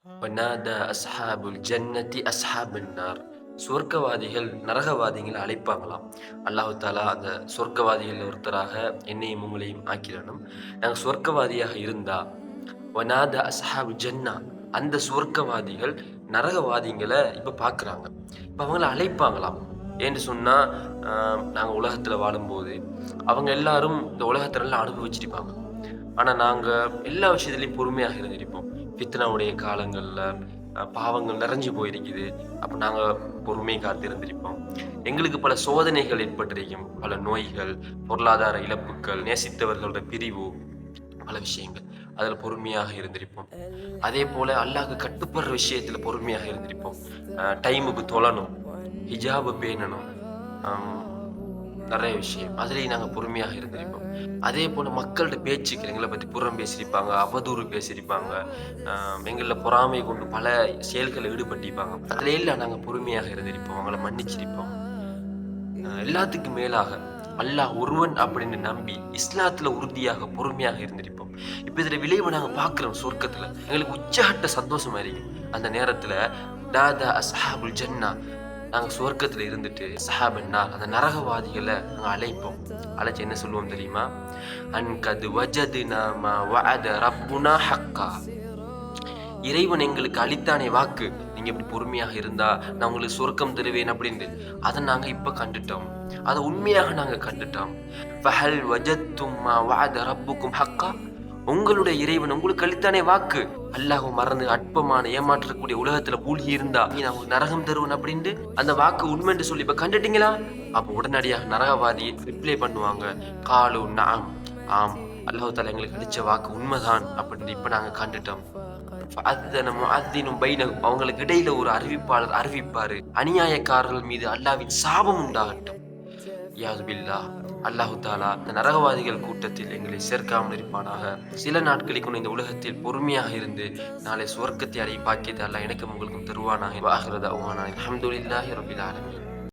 வனாதா அஸ்ஹாபுல் ஜன்னதி அஸ்ஹாபன் நார். சொர்க்கவாதிகள் நரகவாதிகளை அழைப்பாங்களாம். அல்லாஹ் தாலா அந்த சொர்க்கவாதிகள் ஒருத்தராக என்னையும் உங்களையும் ஆக்கிடணும். நாங்கள் சொர்க்கவாதியாக இருந்தா வனாதா அஸ்ஹாபு ஜன்னா, அந்த சொர்க்கவாதிகள் நரகவாதிகளை இப்ப பார்க்குறாங்க. இப்ப அவங்கள அழைப்பாங்களாம். ஏன்னு சொன்னா நாங்க உலகத்துல வாழும்போது அவங்க எல்லாரும் இந்த உலகத்தை நல்லா அனுபவிச்சிருப்பாங்க. ஆனா நாங்க எல்லா விஷயத்திலையும் பொறுமையாக இருந்திருப்போம். ஃபித்னாவுடைய காலங்கள்ல பாவங்கள் நிறைஞ்சு போயிருக்குது. அப்ப நாங்க பொறுமை காத்து இருந்திருப்போம். எங்களுக்கு பல சோதனைகள் ஏற்பட்டிருக்கும். பல நோய்கள், பொருளாதார இழப்புக்கள், நேசித்தவர்களோட பிரிவு, பல விஷயங்கள். அதுல பொறுமையாக இருந்திருப்போம். அதே போல அல்லாஹ்க்கு கட்டுப்படுற விஷயத்துல பொறுமையாக இருந்திருப்போம். டைமுக்கு தொழணும், ஹிஜாப பேணணும், நிறைய விஷயம் அதுலேயும் நாங்கள் பொறுமையாக இருந்திருப்போம். அதே போல் மக்கள்கிட்ட பேச்சுக்கள் எங்களை பற்றி புறம் பேசியிருப்பாங்க, அவதூறு பேசியிருப்பாங்க, எங்களில் பொறாமை கொண்டு பல செயல்களில் ஈடுபட்டிருப்பாங்க. அதில் எல்லாம் நாங்கள் பொறுமையாக இருந்திருப்போம், அவங்கள மன்னிச்சிருப்போம். எல்லாத்துக்கும் மேலாக அல்லாஹ் ஒருவன் அப்படின்னு நம்பி இஸ்லாத்துல உறுதியாக பொறுமையாக இருந்திருப்போம். இப்போ இதில் விளைவை நாங்கள் பார்க்குறோம். சொர்க்கத்தில் எங்களுக்கு உச்சகட்ட சந்தோஷமா இருக்கும். அந்த நேரத்தில் தாதா அஸ்ஹாபுல் ஜன்னா, நாங்கள் சுவர்க்கத்தில் இருந்துட்டு சஹாபன்னா அந்த நரகவாதிகளை நாங்கள் அழைப்போம். அழைச்சி என்ன சொல்லுவோம் தெரியுமா? அன்கது வஜதுனா மா வஅத ரப்புனா ஹக்கா. இறைவன் எங்களுக்கு அளித்தானே வாக்கு, நீங்க இப்படி பொறுமையாக இருந்தா நான் உங்களுக்கு சொர்க்கம் தருவேன் அப்படின்னு, அதை நாங்க இப்ப கண்டுட்டோம். அதை உண்மையாக நாங்க கண்டுட்டோம். ஃபஹல் வஜத்தும் மா வஅத ரப்புக்கும் ஹக்கா. உங்களுடைய இறைவன் உங்களுக்கு அளித்தானே வாக்கு, அல்லாஹ் மறந்து அற்பமான ஏமாற்றக்கூடிய உலகத்துல மூழ்கி இருந்தா நீ நான் உங்களுக்கு நரகம் தருவேன் அப்படின்ட்டு அந்த வாக்கு உண்மை என்று சொல்லி இப்ப கண்டுட்டீங்களா? அப்ப உடனடியாக நரகவாதி ரிப்ளை பண்ணுவாங்க, காலு நாம், ஆம், அல்லாஹ் தாலா எங்களுக்கு அளிச்ச வாக்கு உண்மைதான் அப்படின்னு இப்ப நாங்க கண்டுட்டோம். அவங்களுக்கு இடையில ஒரு அறிவிப்பாளர் அறிவிப்பாரு, அநியாயக்காரர்கள் மீது அல்லாஹ்வின் சாபம் உண்டாகட்டும். யாது பில்லாஹ். அல்லாஹு தாலா இந்த நரகவாதிகள் கூட்டத்தில் எங்களை சேர்க்காமல் இருப்பானாக. சில நாட்களுக்கு இந்த உலகத்தில் பொறுமையாக இருந்து நாளை சுவர்க்கத்தை அடைய பாக்கியத்தை அல்லாஹ் எனக்கும் உங்களுக்கும் தருவானாக. வாஹிரு தஅவானா அல்ஹம்துலில்லாஹி ரப்பில் ஆலமீன்.